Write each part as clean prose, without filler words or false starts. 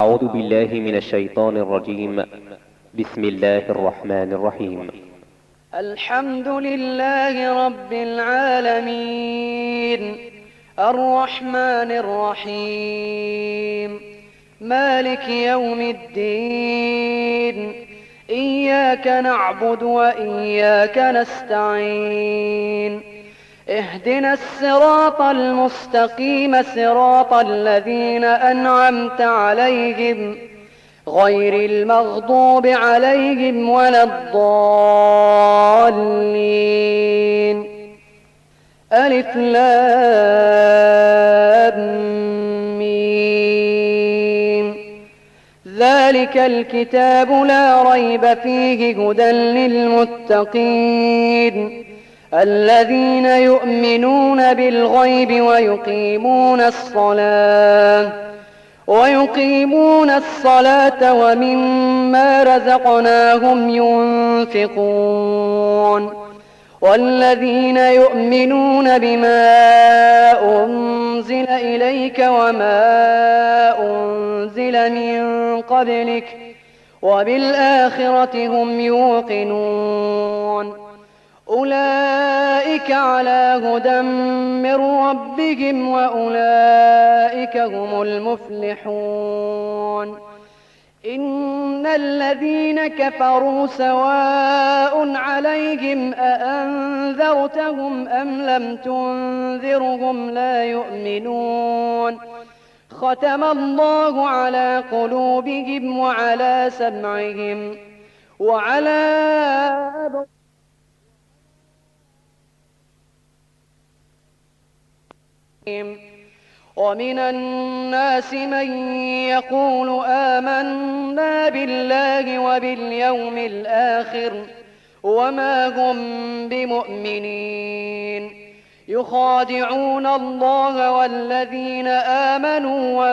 أعوذ بالله من الشيطان الرجيم. بسم الله الرحمن الرحيم. الحمد لله رب العالمين، الرحمن الرحيم، مالك يوم الدين. إياك نعبد وإياك نستعين. اهدنا الصراط المستقيم، صراط الذين أنعمت عليهم غير المغضوب عليهم ولا الضالين. ألف لام ميم. ذلك الكتاب لا ريب فيه هدى للمتقين الذين يؤمنون بالغيب ويقيمون الصلاة ومما رزقناهم ينفقون والذين يؤمنون بما أنزل إليك وما أنزل من قبلك وبالآخرة هم يوقنون. أولئك على هدى من ربهم وأولئك هم المفلحون. إن الذين كفروا سواء عليهم أأنذرتهم أم لم تنذرهم لا يؤمنون. ختم الله على قلوبهم وعلى سمعهم وعلى أبصارهم ومن الناس من يقول آمنا بالله وباليوم الآخر وما هم بمؤمنين. يخادعون الله والذين آمنوا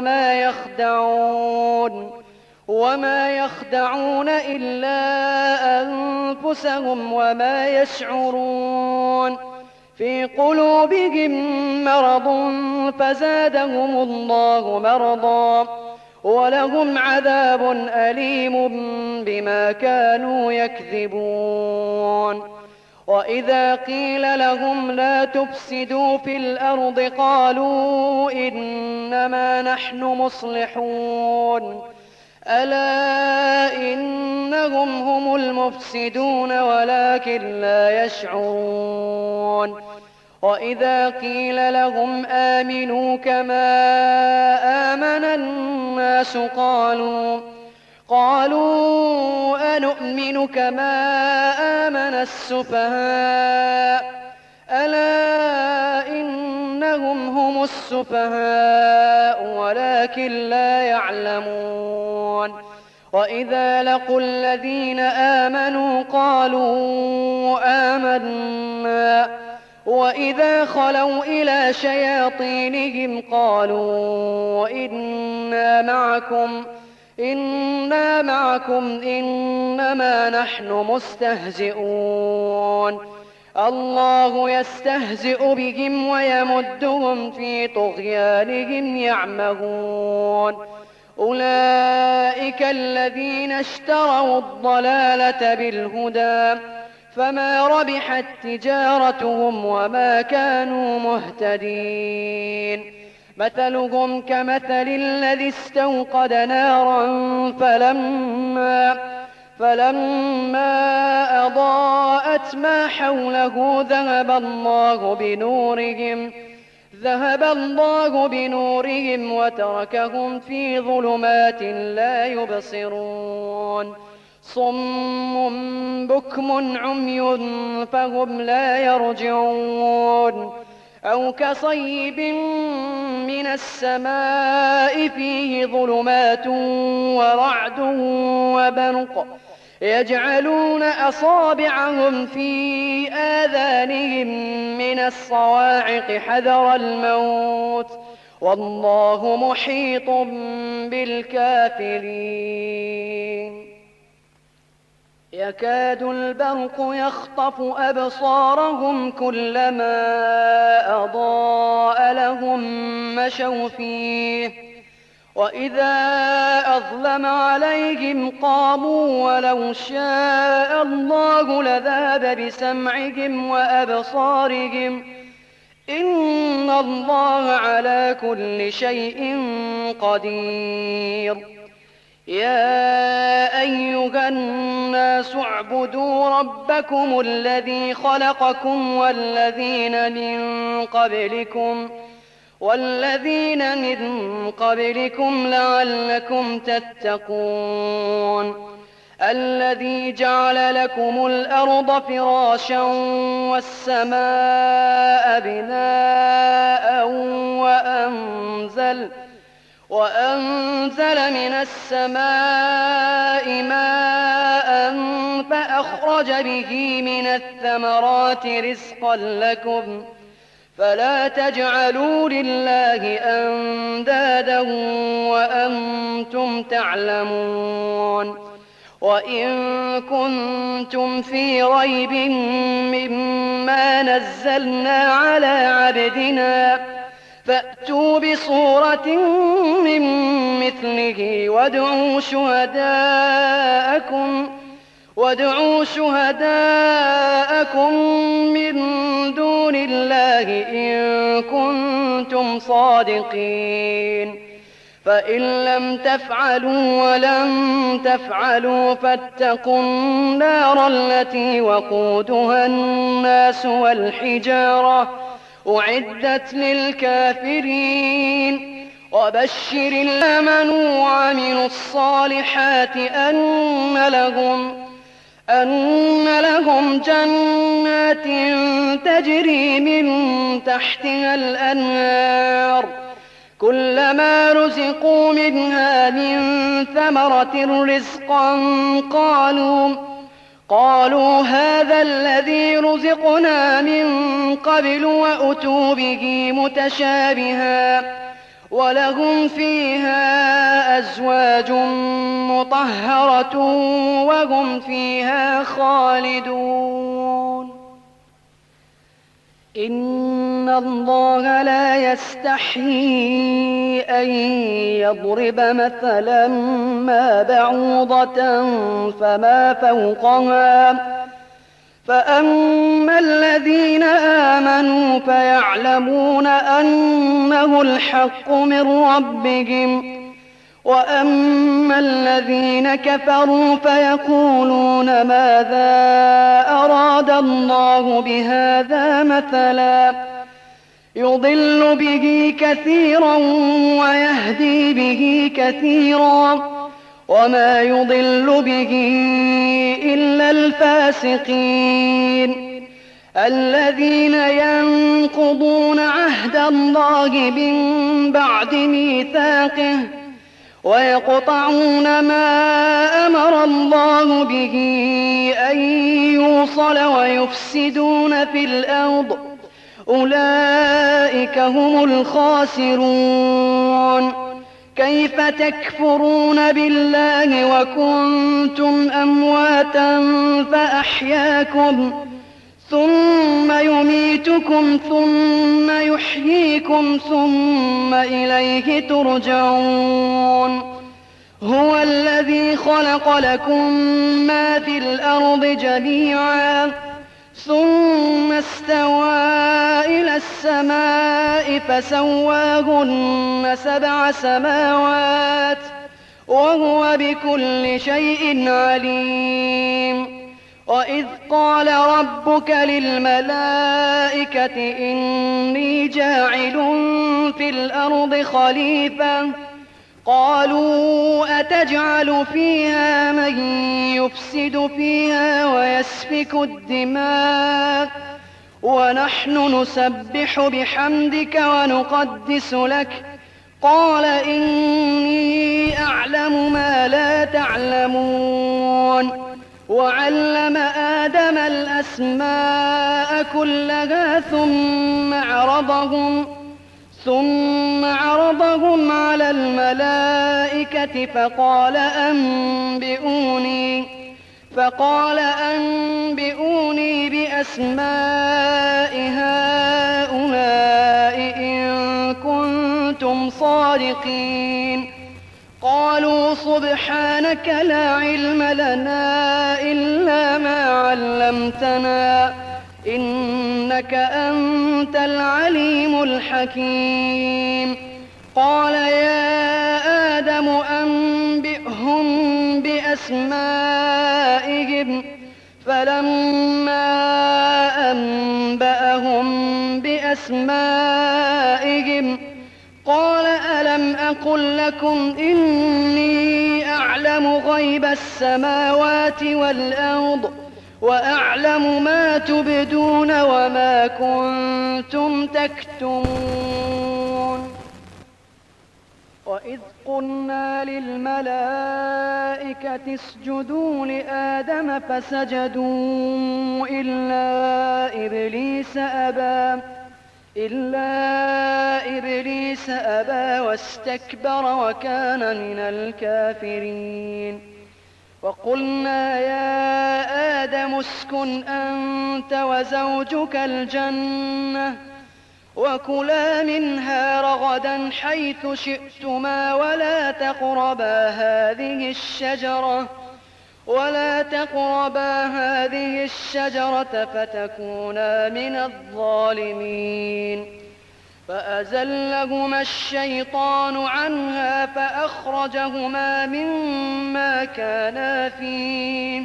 وما يخدعون إلا أنفسهم وما يشعرون. في قلوبهم مرض فزادهم الله مرضا ولهم عذاب أليم بما كانوا يكذبون. وإذا قيل لهم لا تفسدوا في الأرض قالوا إنما نحن مصلحون. ألا إنهم هم المفسدون ولكن لا يشعرون. وإذا قيل لهم آمنوا كما آمن الناس قالوا أنؤمن كما آمن السفهاء. ألا إنهم هم السفهاء ولكن لا يعلمون. وإذا لقوا الذين آمنوا قالوا آمنا وإذا خلوا إلى شياطينهم قالوا إنا معكم إنما نحن مستهزئون. الله يستهزئ بهم ويمدهم في طغيانهم يعمهون. أولئك الذين اشتروا الضلالة بالهدى فما ربحت تجارتهم وما كانوا مهتدين. مثلهم كمثل الذي استوقد نارا فلما أضاءت ما حوله ذهب الله بنورهم وتركهم في ظلمات لا يبصرون. صم بكم عمي فهم لا يرجعون. أو كصيب من السماء فيه ظلمات ورعد وبرق يجعلون أصابعهم في آذانهم من الصواعق حذر الموت والله محيط بالكافرين. يكاد البرق يخطف أبصارهم كلما أضاء لهم مشوا فيه وإذا أظلم عليهم قاموا ولو شاء الله لذهب بسمعهم وأبصارهم إن الله على كل شيء قدير. يا أيها الناس اعبدوا ربكم الذي خلقكم والذين من قبلكم لعلكم تتقون. الذي جعل لكم الأرض فراشا والسماء بناء وأنزل من السماء ماء فأخرج به من الثمرات رزقا لكم فلا تجعلوا لله أندادا وأنتم تعلمون. وإن كنتم في ريب مما نزلنا على عبدنا فأتوا بصورة من مثله وادعوا شهداءكم من دون الله إن كنتم صادقين. فإن لم تفعلوا ولم تفعلوا فاتقوا النار التي وقودها الناس والحجارة أعدت للكافرين. وبشر الذين آمنوا وعملوا الصالحات أن لهم جنات تجري من تحتها الأنهار كلما رزقوا منها من ثمرة رزقا قالوا هذا الذي رزقنا من قبل وأتوا به متشابها ولهم فيها أزواج مطهرة وهم فيها خالدون. إن الله لا يستحيي أن يضرب مثلا ما بعوضة فما فوقها فأما الذين آمنوا فيعلمون أنه الحق من ربهم وأما الذين كفروا فيقولون ماذا أراد الله بهذا مثلا يضل به كثيرا ويهدي به كثيرا وما يضل به إلا الفاسقين الذين ينقضون عهد الله من بعد ميثاقه ويقطعون ما أمر الله به أن يوصل ويفسدون في الأرض أولئك هم الخاسرون. كيف تكفرون بالله وكنتم أمواتا فأحياكم ثم يميتكم ثم يحييكم ثم إليه ترجعون. هو الذي خلق لكم ما في الأرض جميعا ثم استوى إلى السماء فسواهن 7 سماوات وهو بكل شيء عليم. وإذ قال ربك للملائكة إني جاعل في الأرض خليفة قالوا أتجعل فيها من يفسد فيها ويسفك الدماء ونحن نسبح بحمدك ونقدس لك قال إني أعلم ما لا تعلمون. وعلم آدم الأسماء كلها ثم عرضهم على الملائكة فقال أنبئوني بأسماء هؤلاء إن كنتم صادقين. الصادقين. قالوا سبحانك لا علم لنا إلا ما علمتنا إنك أنت العليم الحكيم. قال يا آدم أنبئهم بأسمائهم. فلما أنبأهم بأسمائهم قال ألم أقل لكم إني أعلم غيب السماوات والأرض وأعلم ما تبدون وما كنتم تكتمون. وإذ قلنا للملائكة اسجدوا لآدم فسجدوا إلا إبليس أبى واستكبر وكان من الكافرين. وقلنا يا آدم اسكن أنت وزوجك الجنة وكلا منها رغدا حيث شئتما ولا تقربا هذه الشجرة فتكونا من الظالمين. فأزلهما الشيطان عنها فأخرجهما مما كانا فيه.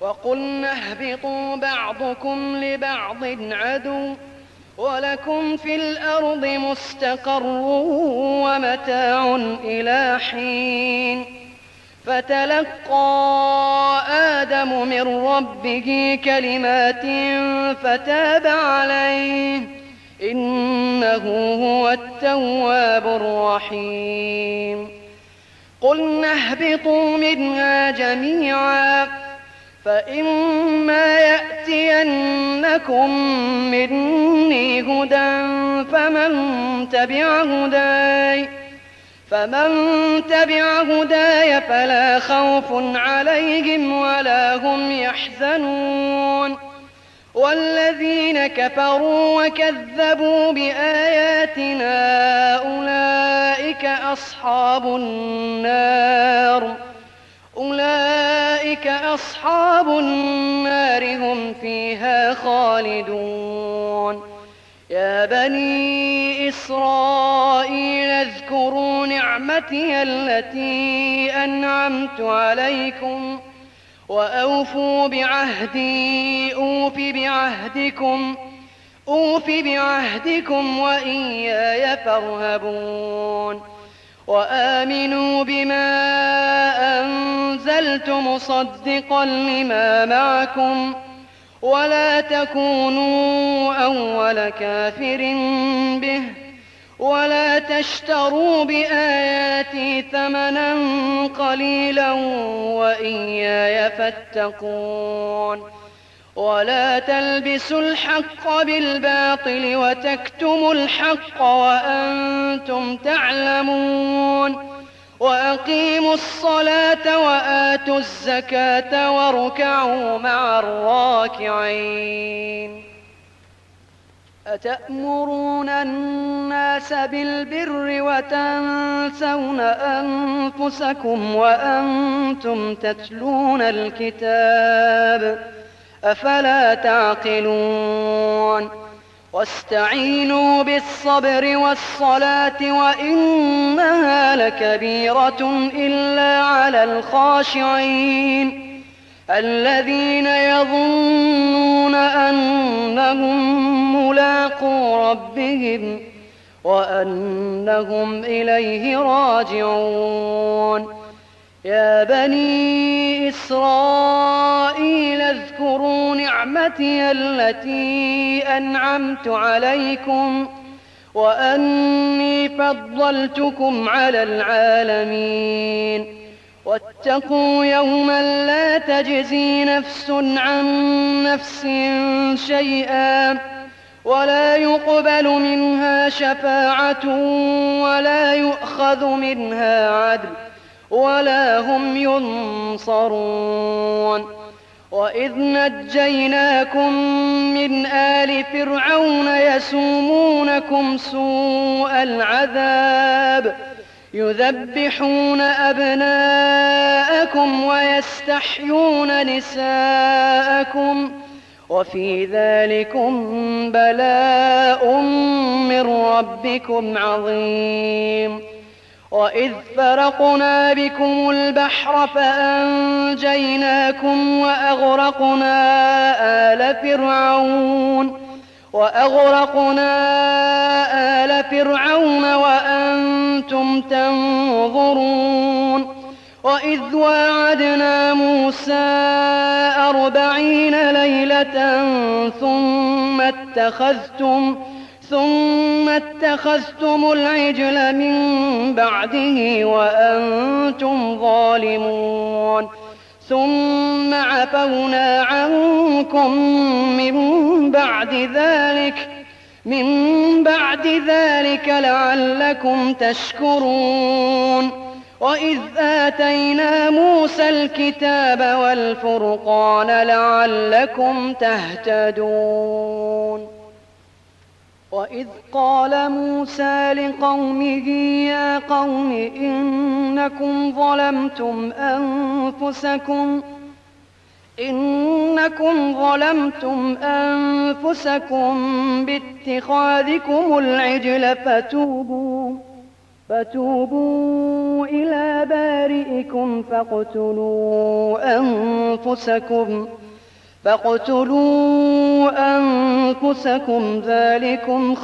وقلنا اهبطوا بعضكم لبعض عدو ولكم في الأرض مستقر ومتاع إلى حين. فتلقى آدم من ربه كلمات فتاب عليه إنه هو التواب الرحيم. قلنا اهبطوا منها جميعا فإما يأتينكم مني هدى فمن تبع هداي فلا خوف عليهم ولا هم يحزنون. والذين كفروا وكذبوا بآياتنا أولئك أصحاب النار هم فيها خالدون. يا بني إسرائيل اذكروا نعمتي التي أنعمت عليكم وأوفوا بعهدي أوف بعهدكم وإياي فارهبون. وآمنوا بما أنزلت مصدقا لما معكم ولا تكونوا أول كافر به ولا تشتروا بآياتي ثمنا قليلا وإياي فاتقون. ولا تلبسوا الحق بالباطل وتكتموا الحق وأنتم تعلمون. وأقيموا الصلاة وآتوا الزكاة واركعوا مع الراكعين. أتأمرون الناس بالبر وتنسون أنفسكم وأنتم تتلون الكتاب أفلا تعقلون. واستعينوا بالصبر والصلاة وإنها لكبيرة إلا على الخاشعين الذين يظنون أنهم ملاقو ربهم وأنهم إليه راجعون. يا بني إسرائيل اذكروا نعمتي التي أنعمت عليكم وأني فضلتكم على العالمين. واتقوا يوما لا تجزي نفس عن نفس شيئا ولا يقبل منها شفاعة ولا يؤخذ منها عدل ولا هم ينصرون. وإذ نجيناكم من آل فرعون يسومونكم سوء العذاب يذبحون أبناءكم ويستحيون نساءكم وفي ذلكم بلاء من ربكم عظيم. وإذ فرقنا بكم البحر فأنجيناكم وأغرقنا آل فرعون وأنتم تنظرون. وإذ واعدنا موسى 40 ليلة ثم اتخذتم العجل من بعده وأنتم ظالمون. ثم عفونا عنكم من بعد ذلك لعلكم تشكرون. وإذ آتينا موسى الكتاب والفرقان لعلكم تهتدون. وإذ قال موسى لقومه يا قوم إنكم ظلمتم أنفسكم باتخاذكم العجل فتوبوا إلى بارئكم فاقتلوا أنفسكم ذلكم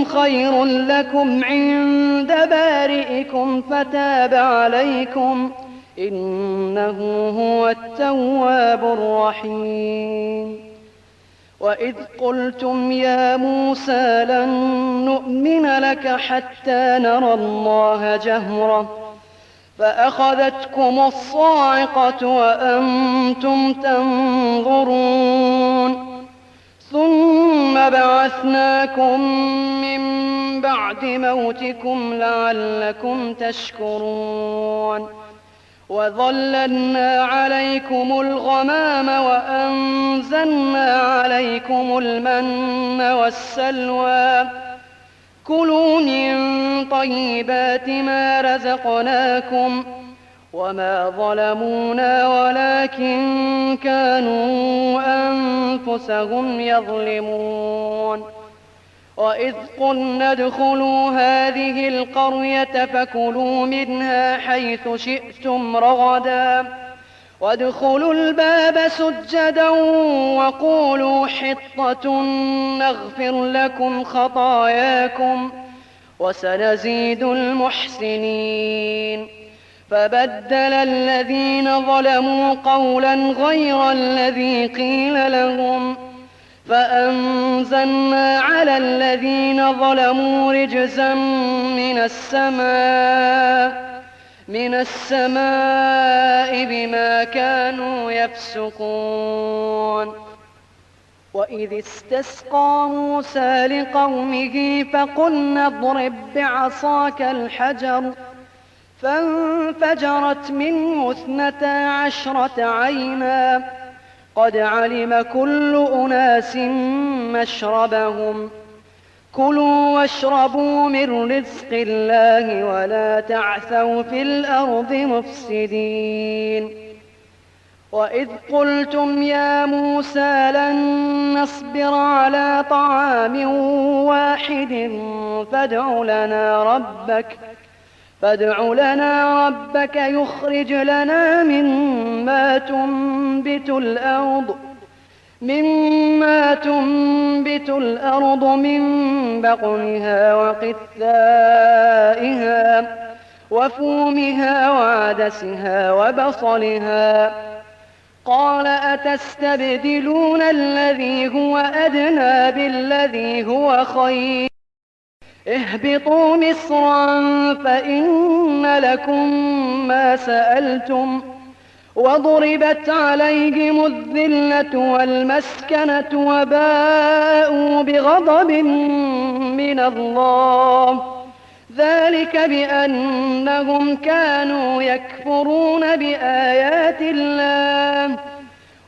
خير لكم عند بارئكم فتاب عليكم إنه هو التواب الرحيم. وإذ قلتم يا موسى لن نؤمن لك حتى نرى الله جهرة فأخذتكم الصاعقة وأنتم تنظرون. ثم بعثناكم من بعد موتكم لعلكم تشكرون. وظللنا عليكم الغمام وأنزلنا عليكم المن والسلوى كلوا من طيبات ما رزقناكم وما ظلمونا ولكن كانوا أنفسهم يظلمون. وإذ قلنا ادخلوا هذه القرية فكلوا منها حيث شئتم رغدا وادخلوا الباب سجدا وقولوا حطة نغفر لكم خطاياكم وسنزيد المحسنين. فبدل الذين ظلموا قولا غير الذي قيل لهم فأنزلنا على الذين ظلموا رجزا من السماء بما كانوا يفسقون. وإذ استسقى موسى لقومه فقلنا اضرب بعصاك الحجر فانفجرت منه 12 عينا قد علم كل أناس مشربهم كلوا واشربوا من رزق الله ولا تعثوا في الأرض مفسدين. وإذ قلتم يا موسى لن نصبر على طعام واحد فادع لنا ربك يخرج لنا مما تنبت الأرض من بقلها وقثائها وفومها وعدسها وبصلها قال أتستبدلون الذي هو أدنى بالذي هو خير اهبطوا مصرا فإن لكم ما سألتم وضربت عليهم الذلة والمسكنة وباءوا بغضب من الله ذلك بأنهم كانوا يكفرون بآيات الله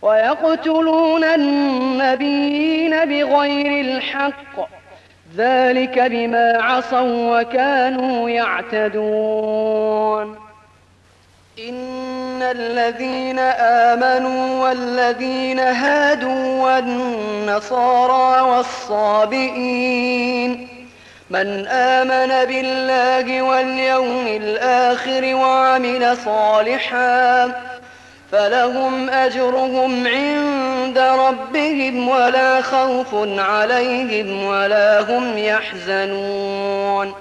ويقتلون النبيين بغير الحق ذلك بما عصوا وكانوا يعتدون إن الذين آمنوا والذين هادوا والنصارى والصابئين من آمن بالله واليوم الآخر وعمل صالحا فلهم أجرهم عند ربهم ولا خوف عليهم ولا هم يحزنون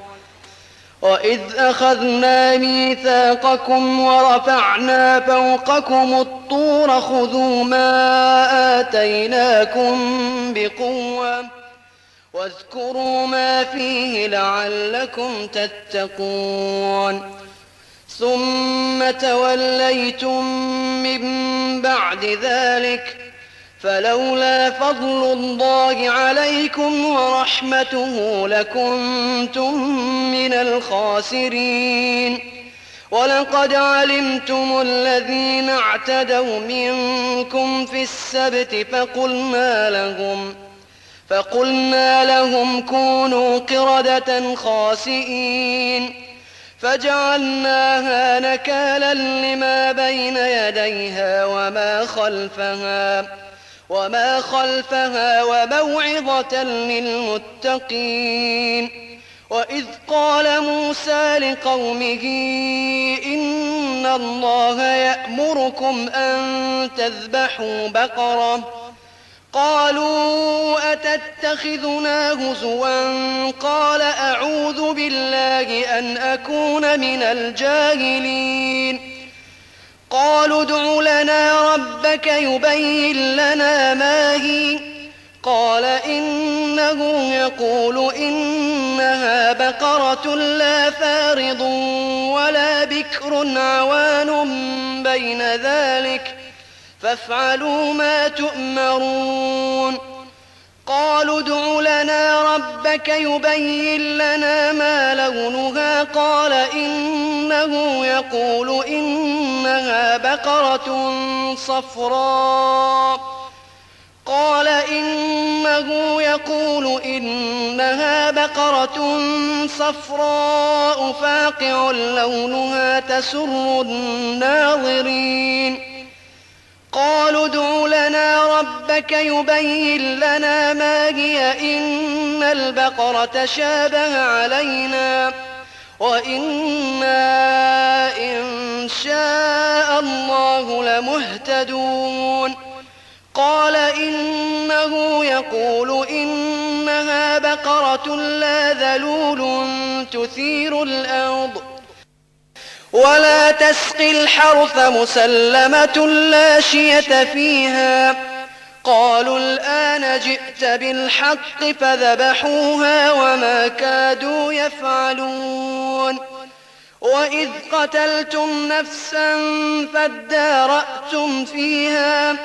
وإذ أخذنا ميثاقكم ورفعنا فوقكم الطور خذوا ما آتيناكم بقوة واذكروا ما فيه لعلكم تتقون ثم توليتم من بعد ذلك فلولا فضل الله عليكم ورحمته لكنتم من الخاسرين ولقد علمتم الذين اعتدوا منكم في السبت فقلنا لهم كونوا قردة خاسئين فجعلناها نكالا لما بين يديها وما خلفها وموعظة للمتقين وإذ قال موسى لقومه إن الله يأمركم أن تذبحوا بقرة قالوا أتتخذنا هزوا قال أعوذ بالله أن أكون من الجاهلين قالوا ادع لنا ربك يبين لنا ما هي قال إنه يقول إنها بقرة لا فارض ولا بكر عوان بين ذلك فافعلوا ما تؤمرون قالوا ادع لنا ربك يبين لنا ما لونها قال إنه يقول إنها بقرة صفراء فاقع لونها تسر الناظرين قالوا ادع لنا ربك يبين لنا ما هي إن البقرة شابه علينا وإنا إن شاء الله لمهتدون قال إنه يقول إنها بقرة لا ذلول تثير الأرض ولا تسقي الحرث مسلمة لا شية فيها قالوا الآن جئت بالحق فذبحوها وما كادوا يفعلون وإذ قتلتم نفسا فادارأتم فيها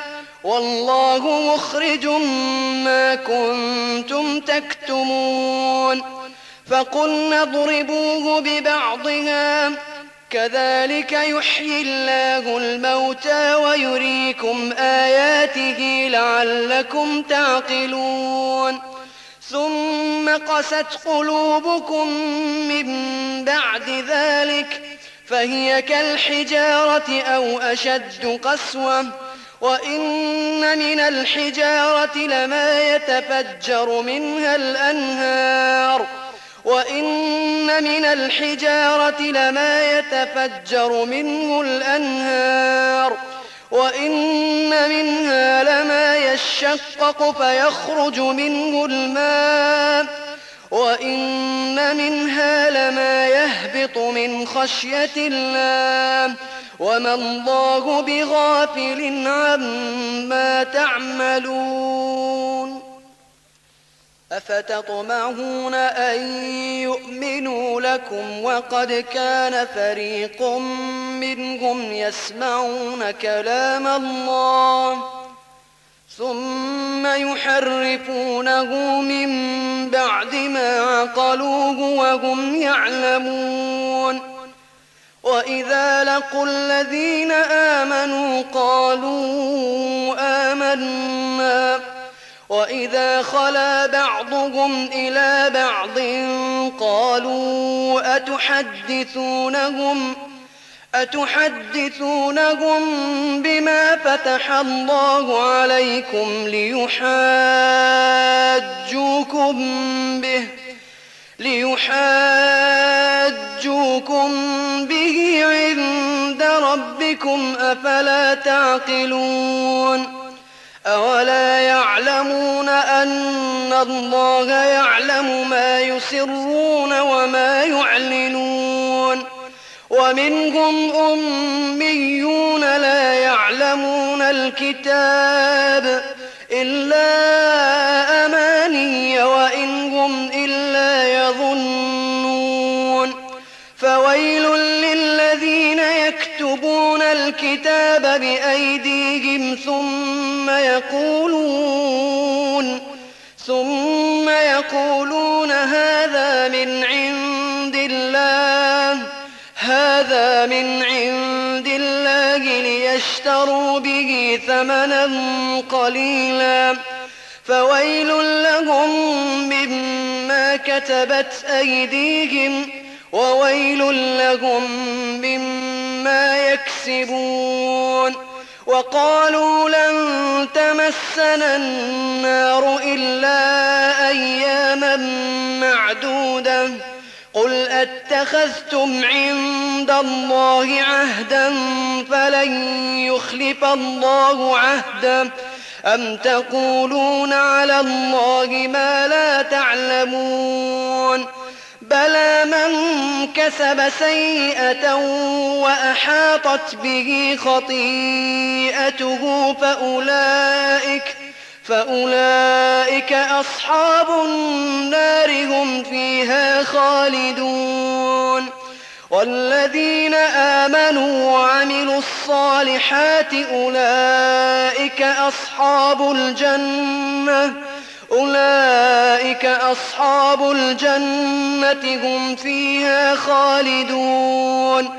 والله مخرج ما كنتم تكتمون فقلنا اضربوه ببعضها كذلك يحيي الله الموتى ويريكم آياته لعلكم تعقلون ثم قست قلوبكم من بعد ذلك فهي كالحجارة أو أشد قسوة وإن من الحجارة لما يتفجر منها الأنهار وإن من الحجارة لما يتفجر منه الأنهار وإن منها لما يشقق فيخرج منه الماء وإن منها لما يهبط من خشية الله وما الله بغافل عما تعملون أفتطمعون أن يؤمنوا لكم وقد كان فريق منهم يسمعون كلام الله ثم يحرفونه من بعد ما عقلوه وهم يعلمون. وإذا لقوا الذين آمنوا قالوا آمنا، وإذا خلا بعضهم إلى بعض قالوا أتحدثونهم بما فتح الله عليكم ليحاجوكم به عند ربكم أفلا تعقلون. أولا يعلمون أن الله يعلم ما يسرون وما يعلنون. ومنهم أميون لا يعلمون الكتاب إلا أماني وإن هم إلا يظنون. فويل للذين يكتبون الكتاب بأيديهم ثم يقولون هذا من عند الله ليشتروا به ثمنا قليلا. فويل لهم مما كتبت أيديهم وويل لهم مما يكسبون. وقالوا لن تمسنا النار إلا أياما معدودة قل أتخذتم عند الله عهدا فلن يخلف الله عهده أم تقولون على الله ما لا تعلمون. بلى من كسب سيئة وأحاطت به خطيئته فأولئك أصحاب النار هم فيها خالدون. والذين آمنوا وعملوا الصالحات أولئك أصحاب الجنة هم فيها خالدون.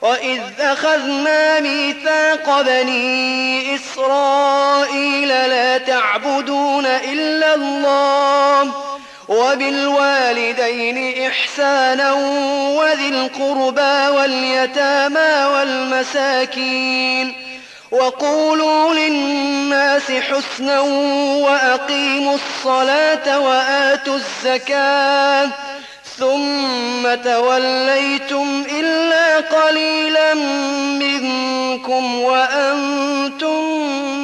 وإذ أخذنا ميثاق بني إسرائيل لا تعبدون إلا الله وبالوالدين إحسانا وذي القربى واليتامى والمساكين وقولوا للناس حسنا وأقيموا الصلاة وآتوا الزكاة ثم توليتم إلا قليلا منكم وأنتم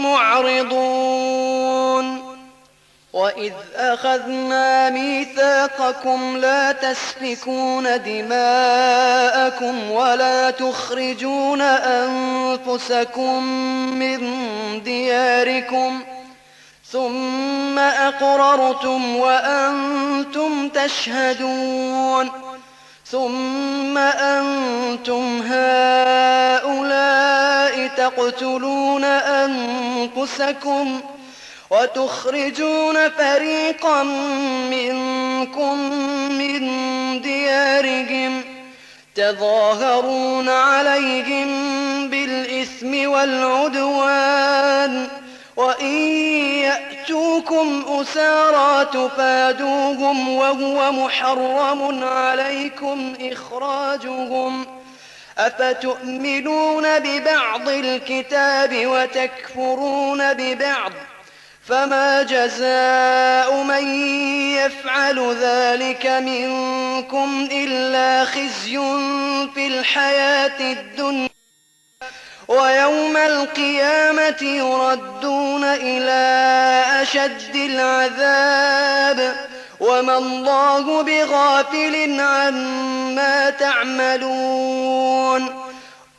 معرضون. وإذ أخذنا ميثاقكم لا تسفكون دماءكم ولا تخرجون أنفسكم من دياركم ثم أقررتم وأنتم تشهدون. ثم أنتم هؤلاء تقتلون أنفسكم وتخرجون فريقا منكم من ديارهم تظاهرون عليهم بالإثم والعدوان وإن يأتوكم أسارى تفادوهم وهو محرم عليكم إخراجهم أفتؤمنون ببعض الكتاب وتكفرون ببعض فما جزاء من يفعل ذلك منكم إلا خزي في الحياة الدنيا ويوم القيامة يردون إلى أشد العذاب وما الله بغافل عما تعملون.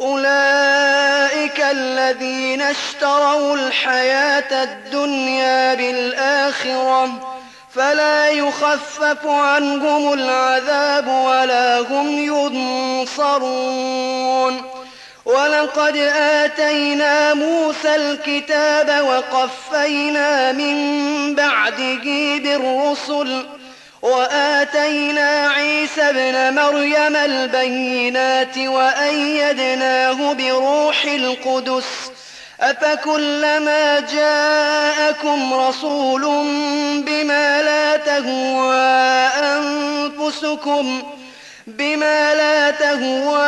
أولئك الذين اشتروا الحياة الدنيا بالآخرة فلا يخفف عنهم العذاب ولا هم ينصرون. ولقد آتينا موسى الكتاب وقفينا من بعده بالرسل وآتينا عيسى ابن مريم البينات وأيدناه بروح القدس أفكلما جاءكم رسول بما لا تهوى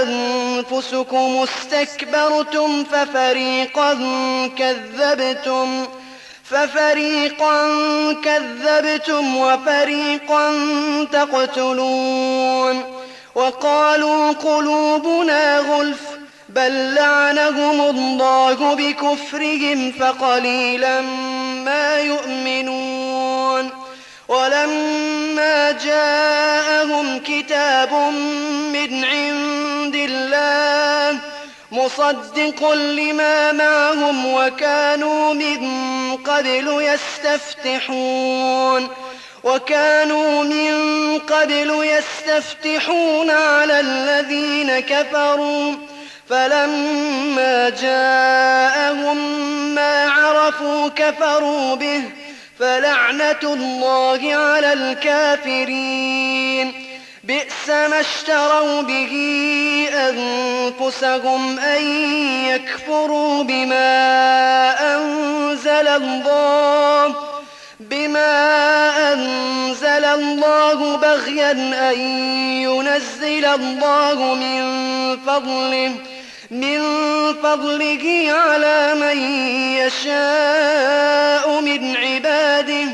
أنفسكم استكبرتم ففريقا كذبتم وفريقا تقتلون وقالوا قلوبنا غلف بل لعنهم الله بكفرهم فقليلا ما يؤمنون ولما جاءهم كتاب من عند الله مصدق لما معهم وكانوا من قبل يستفتحون على الذين كفروا فلما جاءهم ما عرفوا كفروا به فلعنة الله على الكافرين بئس ما اشتروا به أنفسهم أن يكفروا بما أنزل الله بغيا أن ينزل الله من فضله على من يشاء من عباده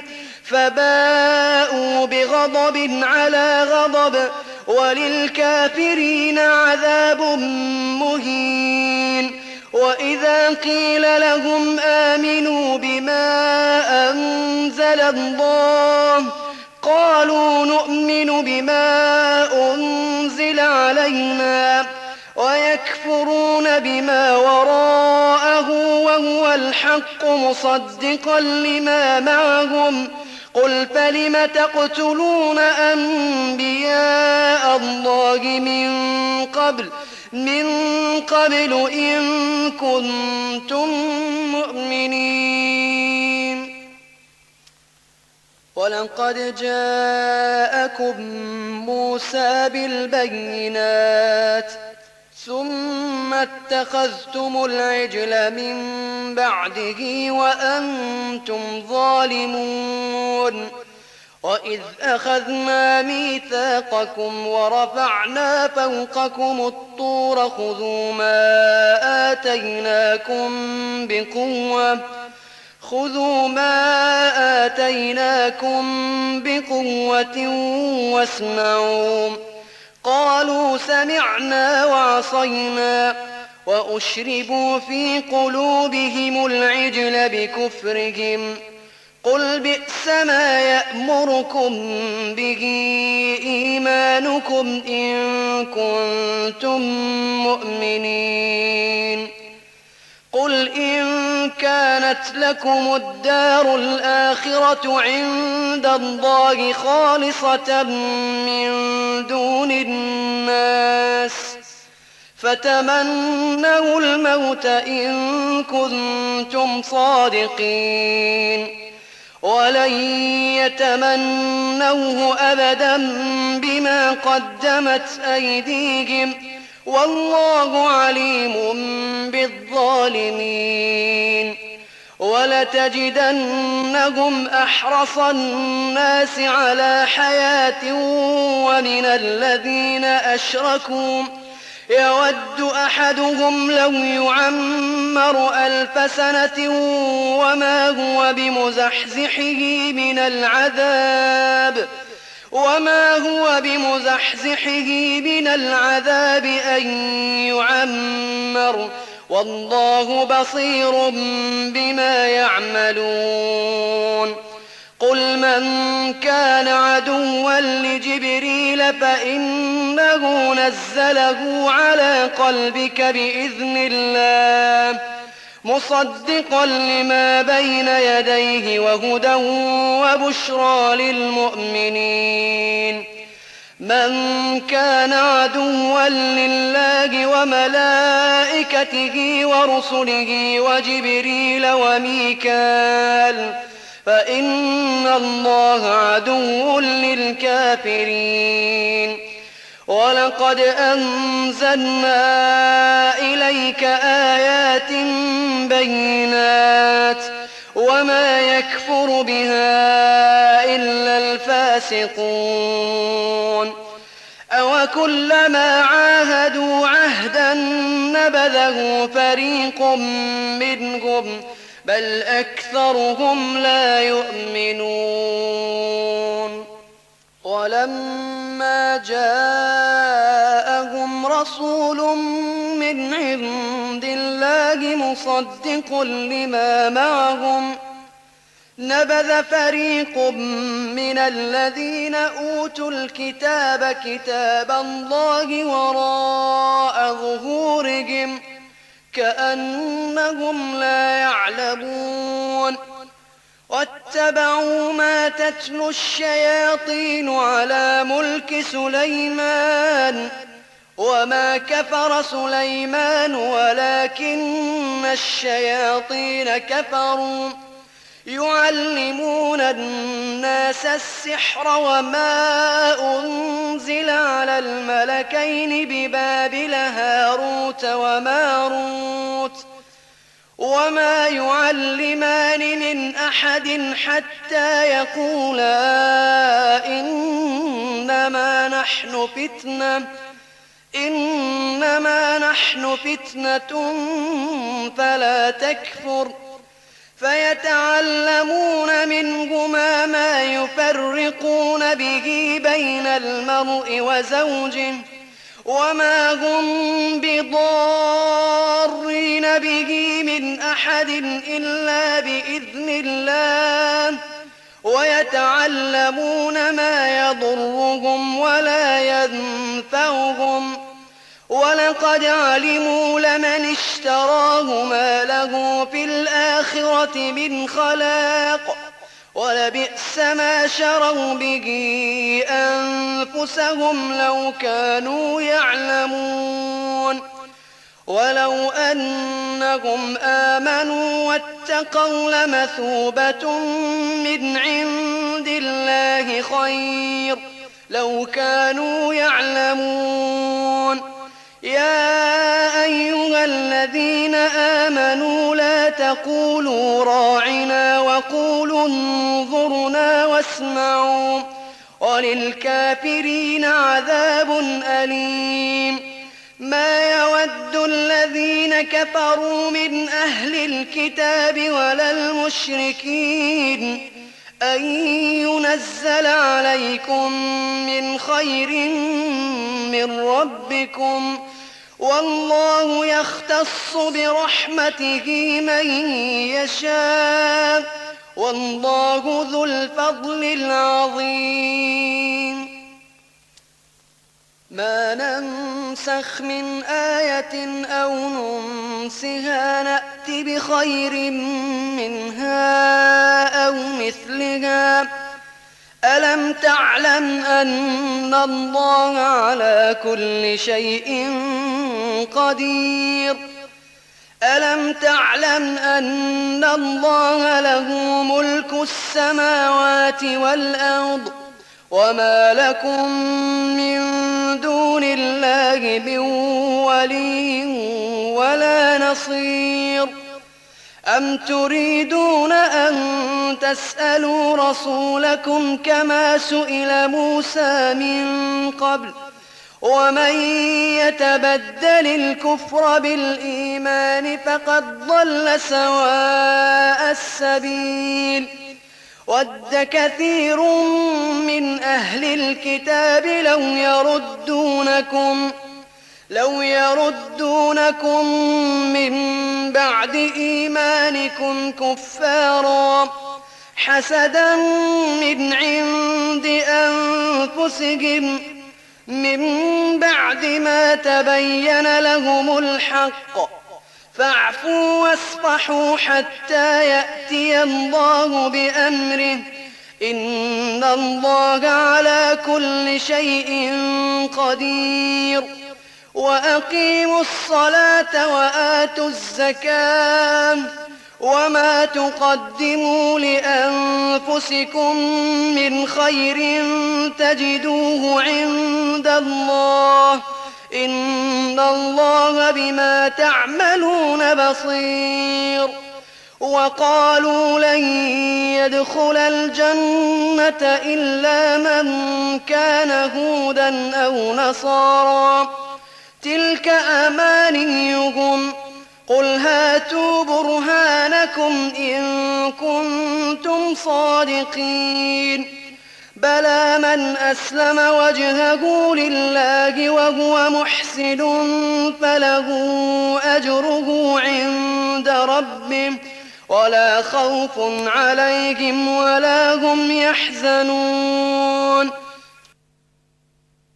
فباءوا بغضب على غضب وللكافرين عذاب مهين وإذا قيل لهم آمنوا بما أنزل الله قالوا نؤمن بما أنزل علينا ويكفرون بما وراءه وهو الحق مصدقا لما معهم قل فلم تقتلون أنبياء الله من قبل إن كنتم مؤمنين ولقد جاءكم موسى بالبينات ثم اتخذتم العجل من بعده وأنتم ظالمون وإذ أخذنا ميثاقكم ورفعنا فوقكم الطور خذوا ما آتيناكم بقوة واسمعوا قالوا سمعنا وعصينا وأشربوا في قلوبهم العجل بكفرهم قل بئس ما يأمركم به إيمانكم إن كنتم مؤمنين قل إن كانت لكم الدار الآخرة عند الله خالصة من دون الناس فتمنوا الموت إن كنتم صادقين ولن يتمنوه أبدا بما قدمت أيديهم والله عليم بالظالمين ولتجدنهم أحرص الناس على حياة ومن الذين أشركوا يود أحدهم لو يعمر 1000 سنة وما هو بمزحزحه من العذاب أن يعمر والله بصير بما يعملون قل من كان عدوا لجبريل فإنه نزله على قلبك بإذن الله مصدقا لما بين يديه وهدى وبشرى للمؤمنين من كان عدوا لله وملائكته ورسله وجبريل وميكال فإن الله عدو للكافرين ولقد أنزلنا إليك آيات بينات وما يكفر بها إلا الفاسقون أوكلما عاهدوا عهدا نبذه فريق منهم بل أكثرهم لا يؤمنون ولما جاءهم رسول من عند الله مصدق لما معهم نبذ فريق من الذين أوتوا الكتاب كتاب الله وراء ظهورهم كأنهم لا يعلمون واتبعوا ما تتلو الشياطين على ملك سليمان وما كفر سليمان ولكن الشياطين كفروا يعلمون الناس السحر وما أنزل على الملكين ببابل هاروت وماروت وما يعلمان من أحد حتى يقولا إنما نحن فتنة فلا تكفر فيتعلمون منهما ما يفرقون به بين المرء وزوجه وما هم بضارين به من أحد إلا بإذن الله ويتعلمون ما يضرهم ولا ينفعهم ولقد علموا لمن اشتراه ما له في الآخرة من خلاق ولبئس ما شروا به أنفسهم لو كانوا يعلمون ولو أنهم آمنوا واتقوا لمثوبة من عند الله خير لو كانوا يعلمون يا أيها الذين آمنوا لا تقولوا راعنا وقولوا انظرنا واسمعوا وللكافرين عذاب أليم ما يود الذين كفروا من أهل الكتاب ولا المشركين أن ينزل عليكم من خير من ربكم والله يختص برحمته من يشاء والله ذو الفضل العظيم ما ننسخ من آية أو ننسها نأت بخير منها أو مثلها ألم تعلم أن الله على كل شيء قدير ألم تعلم أن الله له ملك السماوات والأرض وما لكم من دون الله من ولي ولا نصير أم تريدون أن تسألوا رسولكم كما سئل موسى من قبل ومن يتبدل الكفر بالإيمان فقد ضل سواء السبيل ود كثير من أهل الكتاب لو يردونكم من بعد إيمانكم كفارا حسدا من عند أنفسهم من بعد ما تبين لهم الحق فاعفوا واصفحوا حتى يأتي الله بأمره إن الله على كل شيء قدير وأقيموا الصلاة وآتوا الزكاة وما تقدموا لأنفسكم من خير تجدوه عند الله إن الله بما تعملون بصير وقالوا لن يدخل الجنة إلا من كان هودا أو نصارى تلك أمانيهم قل هاتوا برهانكم إن كنتم صادقين بلى من أسلم وجهه لله وهو محسن فله أجره عند ربه ولا خوف عليهم ولا هم يحزنون